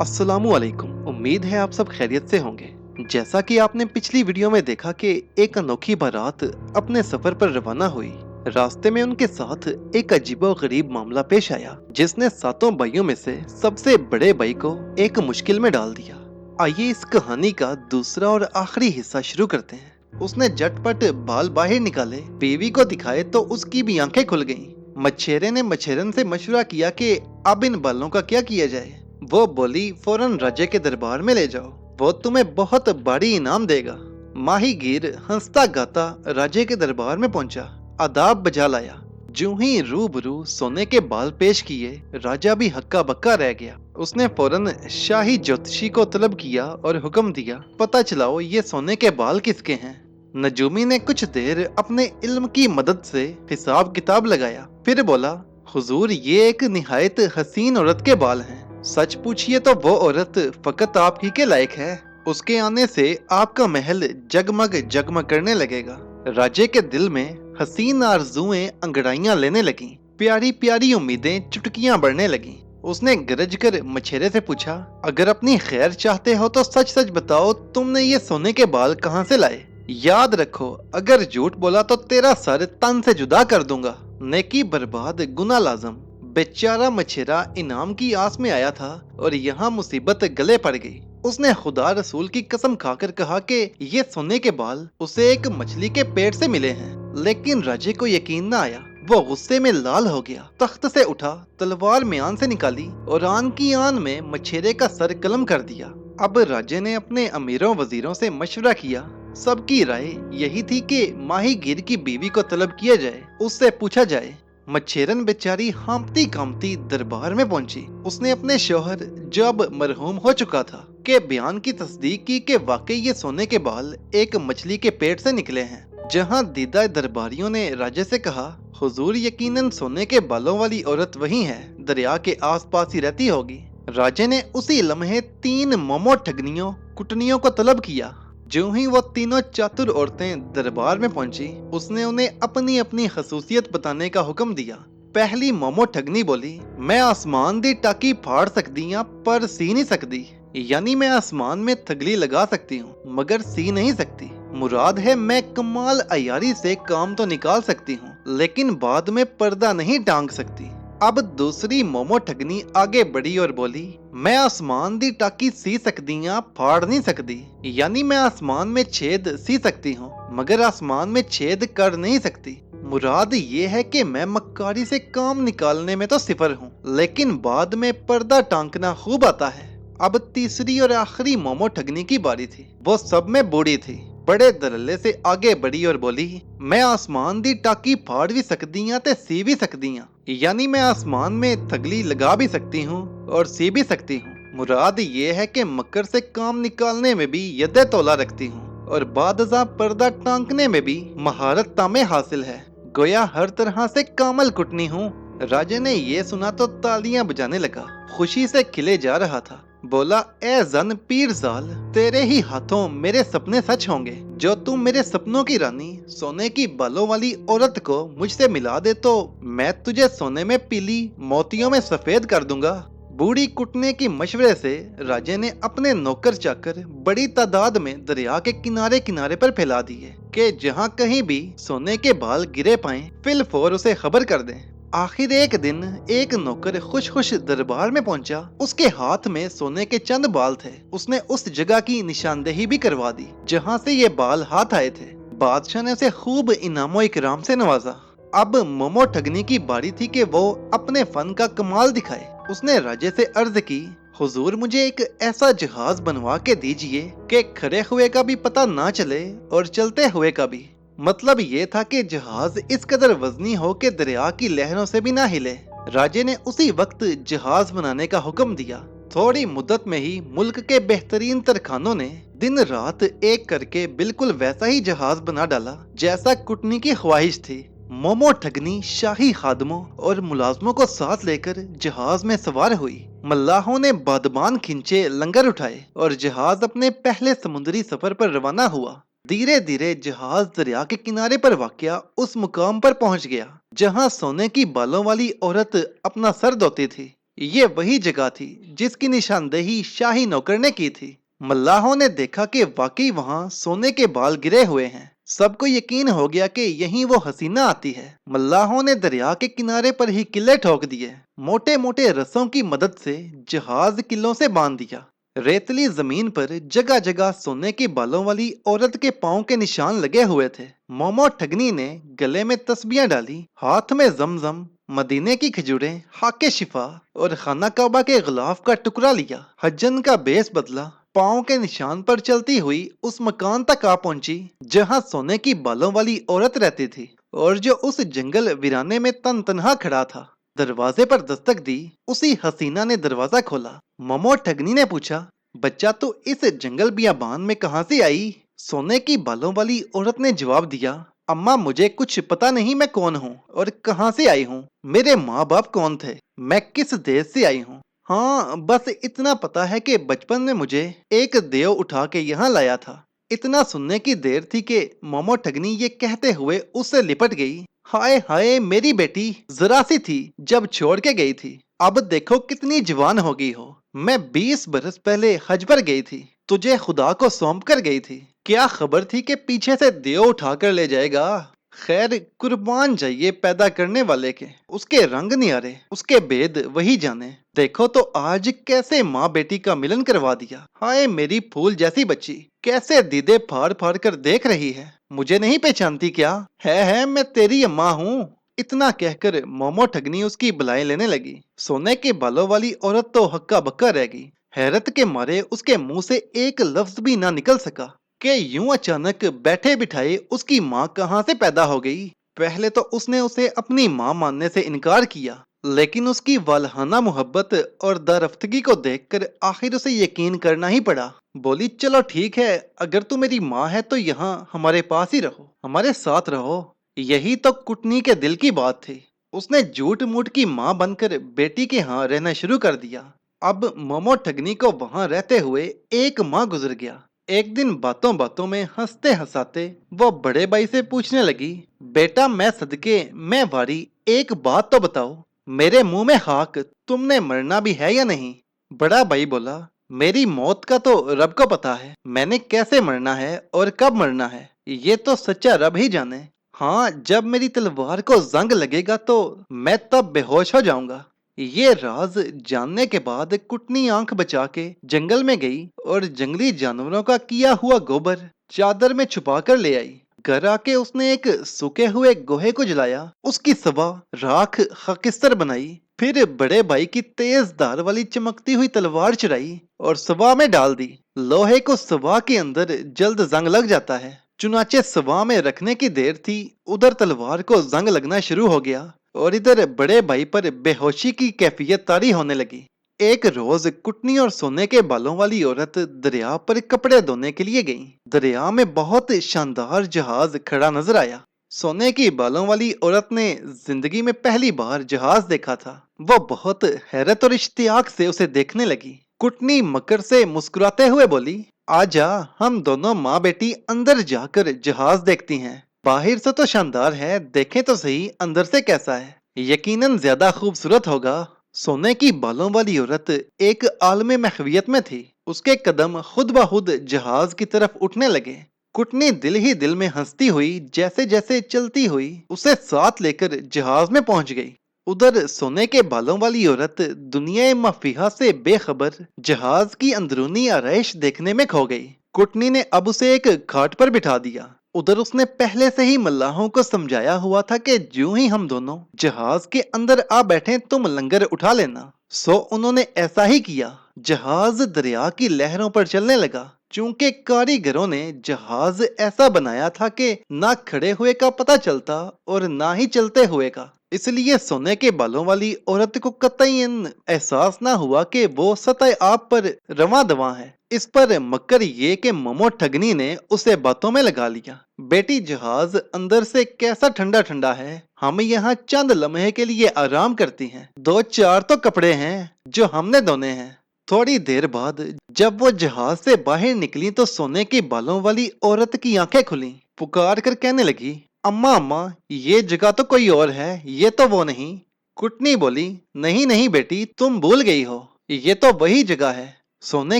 अस्सलामुअलैकुम। उम्मीद है आप सब खैरियत से होंगे। जैसा कि आपने पिछली वीडियो में देखा कि एक अनोखी बारात अपने सफर पर रवाना हुई। रास्ते में उनके साथ एक अजीबो-गरीब मामला पेश आया जिसने सातों भाइयों में से सबसे बड़े भाई को एक मुश्किल में डाल दिया। आइए इस कहानी का दूसरा और आखिरी हिस्सा शुरू करते हैं। उसने झटपट बाल बाहर निकाले, बीवी को दिखाए तो उसकी भी आंखें खुल गईं। मच्छेरे ने मच्छेरन से मशवरा किया कि अब इन बालों का क्या किया जाए। वो बोली, फौरन राजे के दरबार में ले जाओ, वो तुम्हें बहुत बड़ी इनाम देगा। माहीगीर हंसता गाता राजे के दरबार में पहुंचा, आदाब बजा लाया। जूं ही रूबरू सोने के बाल पेश किए, राजा भी हक्का बक्का रह गया। उसने फौरन शाही ज्योतिषी को तलब किया और हुक्म दिया, पता चलाओ ये सोने के बाल किसके हैं। नजूमी ने कुछ देर अपने इल्म की मदद से हिसाब किताब लगाया, फिर बोला, हुजूर ये एक निहायत हसीन औरत के बाल हैं। सच पूछिए तो वो औरत फकत आप ही के लायक है। उसके आने से आपका महल जगमग जगमग करने लगेगा। राजे के दिल में हसीन आरज़ुएं अंगड़ाइयां लेने लगीं, प्यारी प्यारी उम्मीदें चुटकियां बढ़ने लगीं। उसने गरज कर मछेरे से पूछा, अगर अपनी खैर चाहते हो तो सच सच बताओ, तुमने ये सोने के बाल कहाँ से लाए। याद रखो, अगर झूठ बोला तो तेरा सर तन से जुदा कर दूंगा। नेकी बर्बाद गुना लाजम। बेचारा मछेरा इनाम की आस में आया था और यहाँ मुसीबत गले पड़ गई। उसने खुदा रसूल की कसम खाकर कहा कि ये सोने के बाल उसे एक मछली के पेट से मिले हैं। लेकिन राजे को यकीन न आया। वो गुस्से में लाल हो गया, तख्त से उठा, तलवार म्यान से निकाली और आन की आन में मछेरे का सर कलम कर दिया। अब राजे ने अपने अमीरों वजीरों से मशवरा किया। सबकी राय यही थी कि माहीगीर की बीवी को तलब किया जाए, उससे पूछा जाए। मच्छेरन बेचारी हांफती कांपती दरबार में पहुंची। उसने अपने शौहर, जो अब मरहूम हो चुका था, के बयान की तस्दीक की कि वाकई ये सोने के बाल एक मछली के पेट से निकले हैं। जहां दीदा दरबारियों ने राजे से कहा, हुजूर यकीनन सोने के बालों वाली औरत वही है, दरिया के आसपास ही रहती होगी। राजे ने उसी लम्हे 3 मोमो ठगनियों कुटनियों को तलब किया। जो ही वो तीनों चातुर औरतें दरबार में पहुंची, उसने उन्हें अपनी अपनी खसूसियत बताने का हुक्म दिया। पहली मोमो ठगनी बोली, मैं आसमान दी टाकी फाड़ सकती हाँ पर सी नहीं सकती। यानी मैं आसमान में थगली लगा सकती हूँ मगर सी नहीं सकती। मुराद है मैं कमाल अयारी से काम तो निकाल सकती हूँ लेकिन बाद में पर्दा नहीं टांग सकती। अब दूसरी मोमो ठगनी आगे बढ़ी और बोली, मैं आसमान दी टाकी सी सकती हाँ फाड़ नहीं सकती। यानी मैं आसमान में छेद सी सकती हूँ मगर आसमान में छेद कर नहीं सकती। मुराद ये है कि मैं मक्कारी से काम निकालने में तो सिफर हूँ लेकिन बाद में पर्दा टांकना खूब आता है। अब तीसरी और आखिरी मोमो ठगनी की बारी थी। वो सब में बूढ़ी थी। बड़े दरल्ले से आगे बढ़ी और बोली, मैं आसमान दी टाकी फाड़ भी सकती हाँ ते सी भी सकती हाँ। यानी मैं आसमान में थगली लगा भी सकती हूँ और सी भी सकती हूँ। मुराद ये है कि मकर से काम निकालने में भी यदे तोला रखती हूँ और बादजा पर्दा टांकने में भी महारत तामे हासिल है। गोया हर तरह से कामल कुटनी हूँ। राजे ने ये सुना तो तालियां बजाने लगा, खुशी से खिले जा रहा था। बोला, ए जन पीरजाल, तेरे ही हाथों मेरे सपने सच होंगे। जो तू मेरे सपनों की रानी सोने की बालों वाली औरत को मुझसे मिला दे तो मैं तुझे सोने में पीली मोतियों में सफेद कर दूंगा। बूढ़ी कुटने की मशवरे से राजे ने अपने नौकर चाकर बड़ी तादाद में दरिया के किनारे किनारे पर फैला दिए कि जहाँ कहीं भी सोने के बाल गिरे पाए फिल फौर उसे खबर कर दें। आखिर एक दिन एक नौकर खुश खुश दरबार में पहुंचा। उसके हाथ में सोने के चंद बाल थे। उसने उस जगह की निशानदेही भी करवा दी जहां से ये बाल हाथ आए थे। बादशाह ने उसे खूब इनामो इकराम से नवाजा। अब मोमो ठगनी की बारी थी कि वो अपने फन का कमाल दिखाए। उसने राजे से अर्ज की, हुजूर मुझे एक ऐसा जहाज बनवा के दीजिए कि खड़े हुए का भी पता ना चले और चलते हुए का भी। मतलब ये था कि जहाज इस कदर वजनी हो कि दरिया की लहरों से भी ना हिले। राजे ने उसी वक्त जहाज बनाने का हुक्म दिया। थोड़ी मुद्दत में ही मुल्क के बेहतरीन तरखानों ने दिन रात एक करके बिल्कुल वैसा ही जहाज बना डाला जैसा कुटनी की ख्वाहिश थी। मोमो ठगनी शाही खादमों और मुलाजमों को साथ लेकर जहाज में सवार हुई। मल्लाहों ने बादबान खींचे, लंगर उठाए और जहाज अपने पहले समुद्री सफर पर रवाना हुआ। धीरे धीरे जहाज दरिया के किनारे पर वाक़या उस मुकाम पर पहुंच गया जहां सोने की बालों वाली औरत अपना सर धोती थी। ये वही जगह थी जिसकी निशानदेही शाही नौकर ने की थी। मल्लाहों ने देखा कि वाकई वहां सोने के बाल गिरे हुए हैं। सबको यकीन हो गया कि यहीं वो हसीना आती है। मल्लाहों ने दरिया के किनारे पर ही किले ठोक दिए। मोटे मोटे रस्सों की मदद से जहाज किलों से बांध दिया। रेतली जमीन पर जगह जगह सोने के बालों वाली औरत के पांव के निशान लगे हुए थे। मोमो ठगनी ने गले में तस्बियां डाली, हाथ में जमजम, मदीने की खजूरें, हाके शिफा और खाना काबा के गिलाफ का टुकड़ा लिया। हज्जन का बेस बदला, पाँव के निशान पर चलती हुई उस मकान तक आ पहुंची जहां सोने की बालों वाली औरत रहती थी और जो उस जंगल वीराने में तन तनहा खड़ा था। दरवाजे पर दस्तक दी। उसी हसीना ने दरवाजा खोला। मोमो ठगनी ने पूछा, बच्चा तो इस जंगल बियाबान में कहाँ से आई? सोने की बालों वाली औरत ने जवाब दिया, अम्मा मुझे कुछ पता नहीं मैं कौन हूँ और कहाँ से आई हूँ। मेरे माँ बाप कौन थे, मैं किस देश से आई हूँ। हाँ बस इतना पता है कि बचपन में मुझे एक देव उठा के यहाँ लाया था। इतना सुनने की देर थी कि मोमो ठगनी ये कहते हुए उससे लिपट गई। हाय हाय मेरी बेटी जरा सी थी जब छोड़ के गई थी, अब देखो कितनी जवान हो गई हो। मैं 20 बरस पहले हज पर गई थी, तुझे खुदा को सौंप कर गई थी। क्या खबर थी कि पीछे से देव उठा कर ले जाएगा। खैर कुर्बान जाइए पैदा करने वाले के, उसके रंग नियारे, उसके भेद वही जाने। देखो तो आज कैसे माँ बेटी का मिलन करवा दिया। हाय मेरी फूल जैसी बच्ची, कैसे दीदे फाड़ फाड़ कर देख रही है। मुझे नहीं पहचानती क्या? है मैं तेरी अम्मा हूँ। इतना कहकर मोमो ठगनी उसकी बलाई लेने लगी। सोने के बालों वाली औरत तो हक्का बक्का रह गई। हैरत के मारे उसके मुंह से एक लफ्ज भी ना निकल सका कि यूं अचानक बैठे बिठाए उसकी माँ कहाँ से पैदा हो गई। पहले तो उसने उसे अपनी माँ मानने से इनकार किया, लेकिन उसकी वालहाना मोहब्बत और दरफ्तगी को देखकर आखिर उसे यकीन करना ही पड़ा। बोली, चलो ठीक है, अगर तू मेरी माँ है तो यहाँ हमारे पास ही रहो, हमारे साथ रहो। यही तो कुटनी के दिल की बात थी। उसने झूठ मूठ की माँ बनकर बेटी के यहाँ रहना शुरू कर दिया। अब मोमो ठगनी को वहां रहते हुए एक माह गुजर गया। एक दिन बातों बातों में हंसते हंसाते वो बड़े भाई से पूछने लगी, बेटा मैं सदके मैं वारी, एक बात तो बताओ, मेरे मुंह में खाक, तुमने मरना भी है या नहीं? बड़ा भाई बोला, मेरी मौत का तो रब को पता है, मैंने कैसे मरना है और कब मरना है ये तो सच्चा रब ही जाने। हाँ जब मेरी तलवार को जंग लगेगा तो मैं तब बेहोश हो जाऊंगा। ये राज जानने के बाद कुटनी आंख बचा के जंगल में गई और जंगली जानवरों का किया हुआ गोबर चादर में छुपा कर ले आई। घर आके उसने एक सूखे हुए गोहे को जलाया, उसकी सवा राख खाकिस्तर बनाई, फिर बड़े भाई की तेज धार वाली चमकती हुई तलवार चुराई और सवा में डाल दी। लोहे को सवा के अंदर जल्द जंग लग जाता है, चुनाचे सवा में रखने की देर थी, उधर तलवार को जंग लगना शुरू हो गया और इधर बड़े भाई पर बेहोशी की कैफियत तारी होने लगी। एक रोज कुटनी और सोने के बालों वाली औरत दरिया पर कपड़े धोने के लिए गई। दरिया में बहुत शानदार जहाज खड़ा नजर आया। सोने की बालों वाली औरत ने जिंदगी में पहली बार जहाज देखा था। वो बहुत हैरत और इश्तियाक से उसे देखने लगी। कुटनी मकर से मुस्कुराते हुए बोली, आजा हम दोनों माँ बेटी अंदर जाकर जहाज देखती हैं। बाहर से तो शानदार है, देखें तो सही अंदर से कैसा है। यकीनन ज्यादा खूबसूरत होगा। सोने की बालों वाली औरत एक आलमे महवियत में थी। उसके कदम खुद ब खुद जहाज की तरफ उठने लगे। कुटनी दिल ही दिल में हंसती हुई जैसे जैसे चलती हुई उसे साथ लेकर जहाज में पहुंच गई। उधर सोने के बालों वाली औरत दुनिया मफिहा से बेखबर जहाज की अंदरूनी आरइश देखने में खो गई। कुटनी ने अब उसे एक खाट पर बिठा दिया। उधर उसने पहले से ही मल्लाहों को समझाया हुआ था कि ज्यों ही हम दोनों जहाज के अंदर आ बैठे तुम लंगर उठा लेना। सो उन्होंने ऐसा ही किया। जहाज दरिया की लहरों पर चलने लगा। चूंकि कारीगरों ने जहाज ऐसा बनाया था कि ना खड़े हुए का पता चलता और ना ही चलते हुए का, इसलिए सोने के बालों वाली औरत को कतईन एहसास ना हुआ कि वो सतह आप पर रवां दवा है। इस पर मक्कर ये कि मोमो ठगनी ने उसे बातों में लगा लिया। बेटी जहाज अंदर से कैसा ठंडा ठंडा है, हम यहाँ चंद लम्हे के लिए आराम करती हैं। 2-4 तो कपड़े हैं जो हमने धोने हैं। थोड़ी देर बाद जब वो जहाज से बाहर निकली तो सोने के बालों वाली औरत की आंखें खुली। पुकार कर कहने लगी, अम्मा अम्मा ये जगह तो कोई और है, ये तो वो नहीं। कुटनी बोली, नहीं नहीं बेटी, तुम भूल गई हो, ये तो वही जगह है। सोने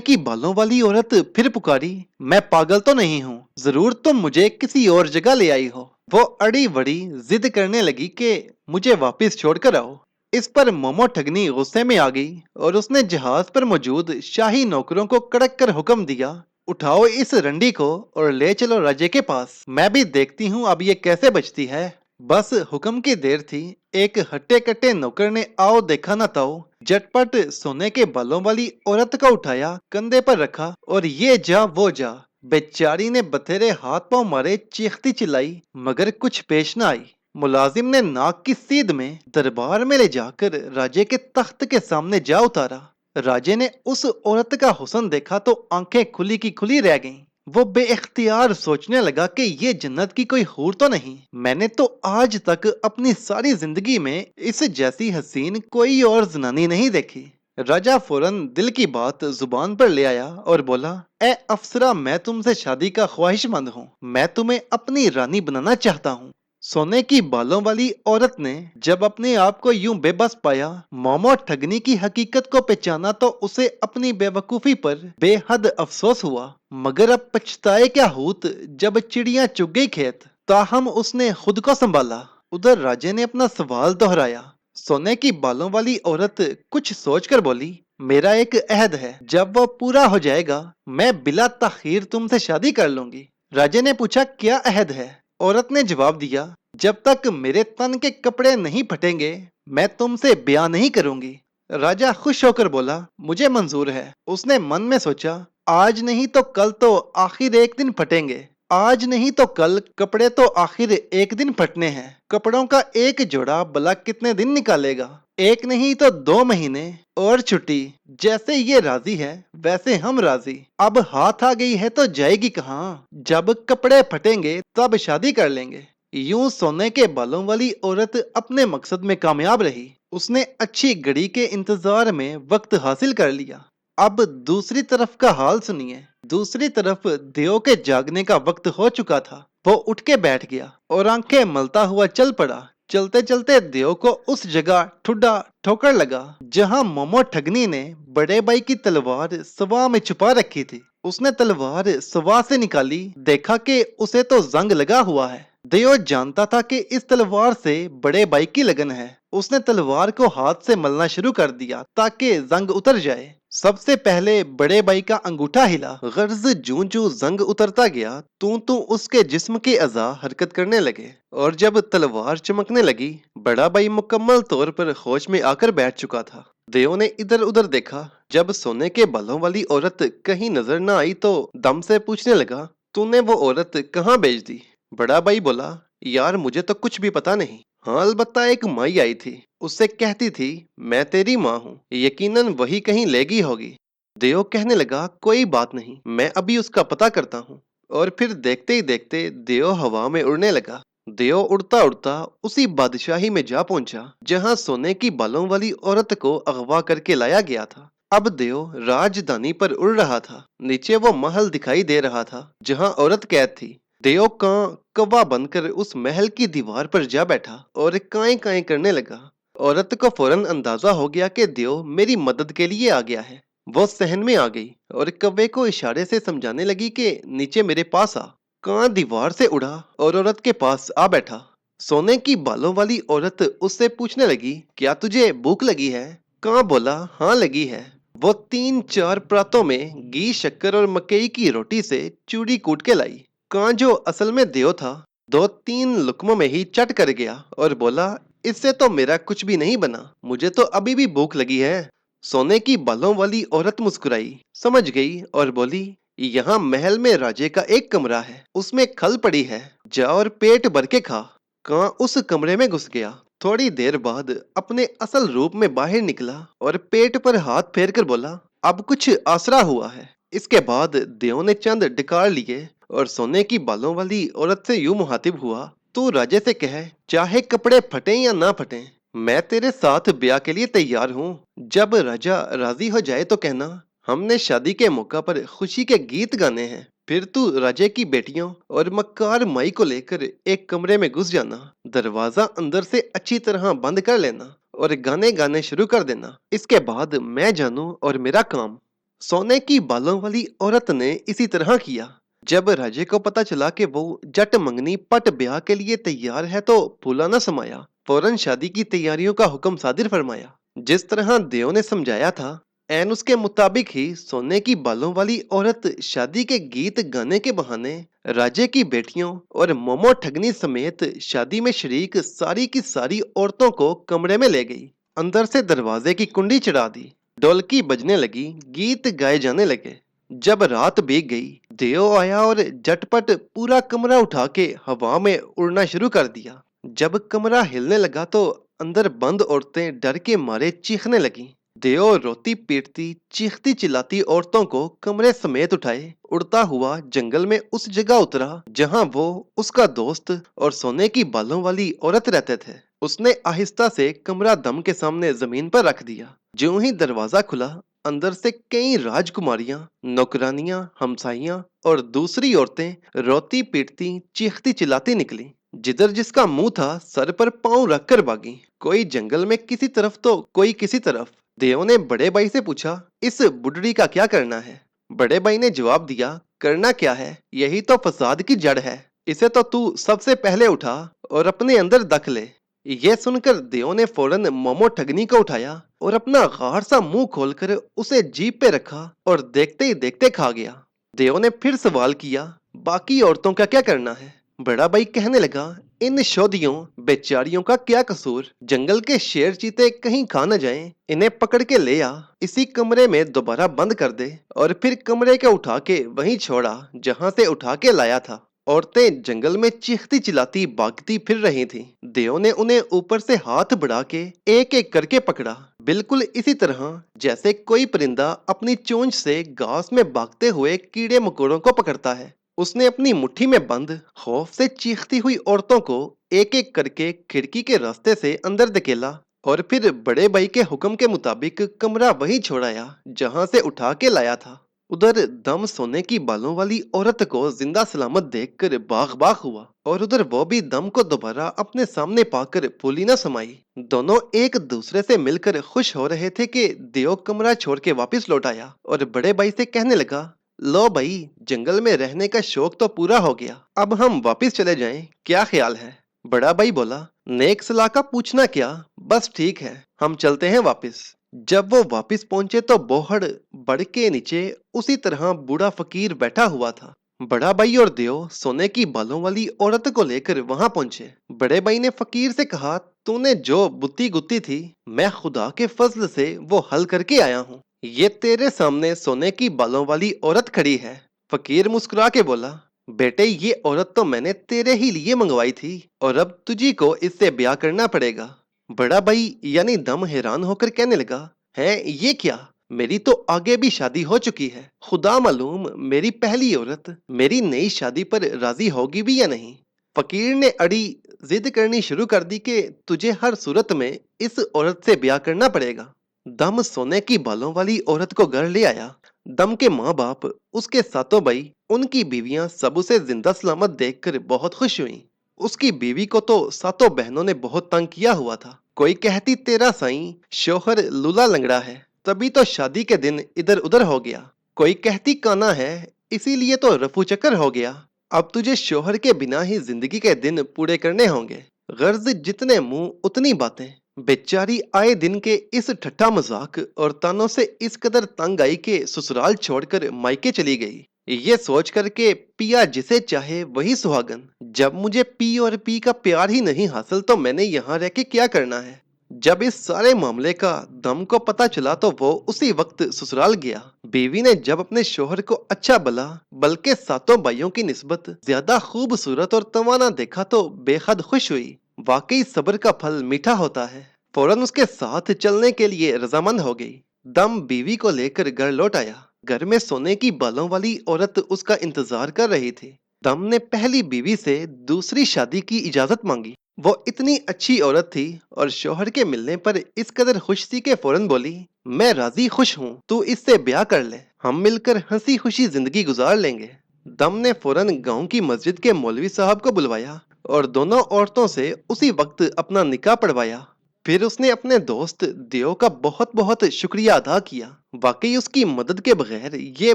की बालों वाली औरत फिर पुकारी, मैं पागल तो नहीं हूँ, जरूर तुम मुझे किसी और जगह ले आई हो। वो अड़ी वड़ी जिद करने लगी कि मुझे वापस छोड़कर आओ। इस पर मोमो ठगनी गुस्से में आ गई और उसने जहाज पर मौजूद शाही नौकरों को कड़क कर हुक्म दिया, उठाओ इस रंडी को और ले चलो राजे के पास, मैं भी देखती हूँ अब ये कैसे बचती है। बस हुक्म की देर थी। एक हट्टे कट्टे नौकर ने आओ देखा न ताओ झटपट सोने के बालों वाली औरत को उठाया, कंधे पर रखा और ये जा वो जा। बेचारी ने बथेरे हाथ पांव मारे, चीखती चिल्लाई, मगर कुछ पेश न आई। मुलाजिम ने नाक की सीध में दरबार में ले जाकर राजे के तख्त के सामने जा उतारा। राजे ने उस औरत का हुस्न देखा तो आंखें खुली की खुली रह गईं। वो बेइख्तियार सोचने लगा कि ये जन्नत की कोई हूर तो नहीं, मैंने तो आज तक अपनी सारी जिंदगी में इस जैसी हसीन कोई और जनानी नहीं देखी। राजा फौरन दिल की बात जुबान पर ले आया और बोला, ए अफसरा, मैं तुमसे शादी का ख्वाहिशमंद हूँ, मैं तुम्हें अपनी रानी बनाना चाहता हूँ। सोने की बालों वाली औरत ने जब अपने आप को यूं बेबस पाया, मोमो ठगनी की हकीकत को पहचाना तो उसे अपनी बेवकूफी पर बेहद अफसोस हुआ। मगर अब पछताए क्या हूत जब चिड़ियां चुग गई खेत। ताहम उसने खुद को संभाला। उधर राजे ने अपना सवाल दोहराया। सोने की बालों वाली औरत कुछ सोचकर बोली, मेरा एक अहद है, जब वो पूरा हो जाएगा मैं बिला ताखीर तुमसे शादी कर लूंगी। राजे ने पूछा, क्या अहद है? औरत ने जवाब दिया, जब तक मेरे तन के कपड़े नहीं फटेंगे मैं तुमसे ब्याह नहीं करूंगी। राजा खुश होकर बोला, मुझे मंजूर है। उसने मन में सोचा, आज नहीं तो कल तो आखिर एक दिन फटेंगे, आज नहीं तो कल कपड़े तो आखिर एक दिन फटने हैं। कपड़ों का एक जोड़ा भला कितने दिन निकालेगा? एक नहीं तो 2 महीने और छुट्टी। जैसे ये राजी है वैसे हम राजी। अब हाथ आ गई है तो जाएगी कहाँ? जब कपड़े फटेंगे तब शादी कर लेंगे। यूं सोने के बालों वाली औरत अपने मकसद में कामयाब रही। उसने अच्छी घड़ी के इंतजार में वक्त हासिल कर लिया। अब दूसरी तरफ का हाल सुनिए। दूसरी तरफ देव के जागने का वक्त हो चुका था। वो उठ के बैठ गया और आंखें मलता हुआ चल पड़ा। चलते चलते देव को उस जगह ठुड्डा ठोकर लगा जहां मोमो ठगनी ने बड़े भाई की तलवार सवा में छुपा रखी थी। उसने तलवार सवा से निकाली, देखा कि उसे तो जंग लगा हुआ है। देव जानता था कि इस तलवार से बड़े भाई की लगन है। उसने तलवार को हाथ से मलना शुरू कर दिया ताकि जंग उतर जाए। सबसे पहले बड़े भाई का अंगूठा हिला। गर्ज जूं जूं जंग उतरता गया, तू उसके जिस्म के अज़ा हरकत करने लगे और जब तलवार चमकने लगी, बड़ा भाई मुकम्मल तौर पर होश में आकर बैठ चुका था। देव ने इधर उधर देखा। जब सोने के बालों वाली औरत कहीं नजर न आई तो दम से पूछने लगा, तूने वो औरत कहाँ भेज दी? बड़ा भाई बोला, यार मुझे तो कुछ भी पता नहीं। हाँ, अलबत्ता एक माई आई थी, उससे कहती थी मैं तेरी माँ हूँ, यकीनन वही कहीं ले गई होगी। देव कहने लगा, कोई बात नहीं, मैं अभी उसका पता करता हूँ। और फिर देखते ही देखते देव हवा में उड़ने लगा। देव उड़ता उड़ता उसी बादशाही में जा पहुंचा जहाँ सोने की बालों वाली औरत को अगवा करके लाया गया था। अब देव राजधानी पर उड़ रहा था। नीचे वो महल दिखाई दे रहा था जहाँ औरत कैद थी। देव का कौवा बनकर उस महल की दीवार पर जा बैठा और काएं काएं करने लगा। औरत को फौरन अंदाजा हो गया कि देव मेरी मदद के लिए आ गया है। वो सहन में आ गई और कौवे को इशारे से समझाने लगी कि नीचे मेरे पास आ। कां दीवार से उड़ा और औरत के पास आ बैठा। सोने की बालों वाली औरत उससे पूछने लगी, क्या तुझे भूख लगी है? कां बोला, हाँ लगी है। वो 3-4 प्रातों में घी, शक्कर और मकई की रोटी से चूड़ी कूट के लाई। कां जो असल में देव था, 2-3 लुकमों में ही चट कर गया और बोला, इससे तो मेरा कुछ भी नहीं बना, मुझे तो अभी भी भूख लगी है। सोने की बालों वाली औरत मुस्कुराई, समझ गई और बोली, यहाँ महल में राजे का एक कमरा है, उसमें खल पड़ी है, जा और पेट भर के खा। कां उस कमरे में घुस गया। थोड़ी देर बाद अपने असल रूप में बाहर निकला और पेट पर हाथ फेर कर बोला, अब कुछ आसरा हुआ है। इसके बाद देव ने चंद डकार लिए और सोने की बालों वाली औरत से यूं मुहातिब हुआ, तू राजे से कह, चाहे कपड़े फटे या ना फटे, मैं तेरे साथ ब्याह के लिए तैयार हूँ। जब राजा राजी हो जाए तो कहना, हमने शादी के मौका पर खुशी के गीत गाने हैं। फिर तू राजे की बेटियों और मक्कार माई को लेकर एक कमरे में घुस जाना, दरवाजा अंदर से अच्छी तरह बंद कर लेना और गाने गाने शुरू कर देना। इसके बाद मैं जानूं और मेरा काम। सोने की बालों वाली औरत ने इसी तरह किया। जब राजे को पता चला कि वो जट मंगनी पट ब्याह के लिए तैयार है तो फूला न समाया, फौरन शादी की तैयारियों का हुक्म सादिर फरमाया। जिस तरह देव ने समझाया था, एन उसके मुताबिक ही सोने की बालों वाली औरत शादी के गीत गाने के बहाने राजे की बेटियों और मोमो ठगनी समेत शादी में शरीक सारी की सारी औरतों को कमरे में ले गई। अंदर से दरवाजे की कुंडी चढ़ा दी। ढोलकी बजने लगी, गीत गाए जाने लगे। जब रात बीत गई, देव आया और झटपट पूरा कमरा उठा के हवा में उड़ना शुरू कर दिया। जब कमरा हिलने लगा तो अंदर बंद औरतें डर के मारे चीखने लगीं। देव रोती पीटती चीखती चिल्लाती औरतों को कमरे समेत उठाए उड़ता हुआ जंगल में उस जगह उतरा जहां वो, उसका दोस्त और सोने की बालों वाली औरत रहते थे। उसने आहिस्ता से कमरा दम के सामने जमीन पर रख दिया। ज्यों ही दरवाजा खुला, अंदर से कई राजकुमारियां, नौकरानियां, हमसाइयां और दूसरी औरतें रोती पीटती चीखती चिल्लाती निकली। जिधर जिसका मुंह था सर पर पांव रखकर भागी, कोई जंगल में किसी तरफ तो कोई किसी तरफ। देव ने बड़े भाई से पूछा, इस बुढ़ड़ी का क्या करना है? बड़े भाई ने जवाब दिया, करना क्या है, यही तो फसाद की जड़ है। इसे तो तू सबसे पहले उठा और अपने अंदर दख ले। यह सुनकर देव ने फौरन मोमो ठगनी को उठाया और अपना गाढ़ सा मुंह खोलकर उसे जीभ पे रखा और देखते ही देखते खा गया। देव ने फिर सवाल किया, बाकी औरतों का क्या करना है? बड़ा भाई कहने लगा, इन शोधियों बेचारियों का क्या कसूर? जंगल के शेर चीते कहीं खा न जाएं, इन्हें पकड़ के ले आ, इसी कमरे में दोबारा बंद कर दे और फिर कमरे के उठा के वहीं छोड़ा जहां से उठा के लाया था। औरतें जंगल में चीखती चिल्लाती भागती फिर रही थीं। देव ने उन्हें ऊपर से हाथ बढ़ा के एक एक करके पकड़ा, बिल्कुल इसी तरह जैसे कोई परिंदा अपनी चोंच से घास में भागते हुए कीड़े मकोड़ों को पकड़ता है। उसने अपनी मुट्ठी में बंद खौफ से चीखती हुई औरतों को एक एक करके खिड़की के रास्ते से अंदर धकेला और फिर बड़े भाई के हुक्म के मुताबिक कमरा वहीं छोड़ाया जहां से उठा के लाया था। उधर दम सोने की बालों वाली औरत को जिंदा सलामत देखकर बाग बाग हुआ और उधर वो भी दम को दोबारा अपने सामने पाकर फूली न समाई। दोनों एक दूसरे से मिलकर खुश हो रहे थे कि देव कमरा छोड़ के वापस लौट आया और बड़े भाई से कहने लगा, लो भाई, जंगल में रहने का शौक तो पूरा हो गया, अब हम वापस चले जाएं, क्या ख्याल है? बड़ा भाई बोला, नेक सलाह का पूछना क्या, बस ठीक है, हम चलते हैं वापस। जब वो वापस पहुंचे तो बोहड़ बड़ के नीचे उसी तरह बूढ़ा फकीर बैठा हुआ था। बड़ा भाई और देव सोने की बालों वाली औरत को लेकर वहां पहुंचे। बड़े भाई ने फकीर से कहा, तूने जो बुत्ती गुत्ती थी, मैं खुदा के फजल से वो हल करके आया हूँ। ये तेरे सामने सोने की बालों वाली औरत खड़ी है। फकीर मुस्कुरा के बोला, बेटे, ये औरत तो मैंने तेरे ही लिए मंगवाई थी और अब तुझी को इससे ब्याह करना पड़ेगा। बड़ा भाई यानी दम हैरान होकर कहने लगा, है ये क्या? मेरी तो आगे भी शादी हो चुकी है। खुदा मालूम मेरी पहली औरत मेरी नई शादी पर राजी होगी भी या नहीं। फकीर ने अड़ी जिद करनी शुरू कर दी कि तुझे हर सूरत में इस औरत से ब्याह करना पड़ेगा। दम सोने की बालों वाली औरत को घर ले आया। दम के माँ बाप, उसके सातों भाई, उनकी बीवियां सब उसे जिंदा सलामत देखकर बहुत खुश हुई। उसकी बीवी को तो सातों बहनों ने बहुत तंग किया हुआ था। कोई कहती तेरा साईं शोहर लूला लंगड़ा है, तभी तो शादी के दिन इधर उधर हो गया। कोई कहती काना है, इसीलिए तो रफू चक्कर हो गया। अब तुझे शोहर के बिना ही जिंदगी के दिन पूरे करने होंगे। गर्ज जितने मुंह उतनी बातें। बेचारी आए दिन के इस ठट्ठा मजाक और तानों से इस कदर तंग आई कि ससुराल छोड़कर मायके चली गई। ये सोच कर के पिया जिसे चाहे वही सुहागन। जब मुझे पी और पी का प्यार ही नहीं हासिल तो मैंने यहाँ रह के क्या करना है? जब इस सारे मामले का दम को पता चला तो वो उसी वक्त ससुराल गया। बीवी ने जब अपने शोहर को अच्छा भला, बल्कि सातों भाइयों की निस्बत ज्यादा खूबसूरत और तवाना देखा तो बेहद खुश हुई। वाकई सब्र का फल मीठा होता है। फौरन उसके साथ चलने के लिए रजामंद हो गई। दम बीवी को लेकर घर लौट आया। घर में सोने की बालों वाली औरत उसका इंतजार कर रही थी। दम ने पहली बीवी से दूसरी शादी की इजाजत मांगी। वो इतनी अच्छी औरत थी और शौहर के मिलने पर इस कदर खुश थी कि फौरन बोली, मैं राजी खुश हूँ, तू इससे ब्याह कर ले, हम मिलकर हंसी खुशी जिंदगी गुजार लेंगे। दम ने फौरन गांव की मस्जिद के मौलवी साहब को बुलवाया और दोनों औरतों से उसी वक्त अपना निकाह पढ़वाया। फिर उसने अपने दोस्त देव का बहुत बहुत शुक्रिया अदा किया। वाकई उसकी मदद के बगैर ये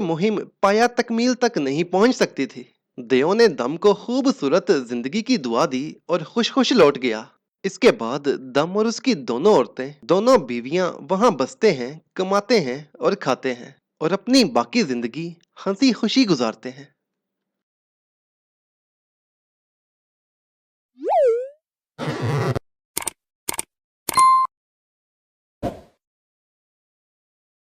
मुहिम पाया तकमील तक नहीं पहुंच सकती थी। देव ने दम को खूबसूरत जिंदगी की दुआ दी और खुश खुश लौट गया। इसके बाद दम और उसकी दोनों औरतें, दोनों बीवियां वहां बसते हैं, कमाते हैं और खाते हैं और अपनी बाकी जिंदगी हंसी खुशी गुजारते हैं।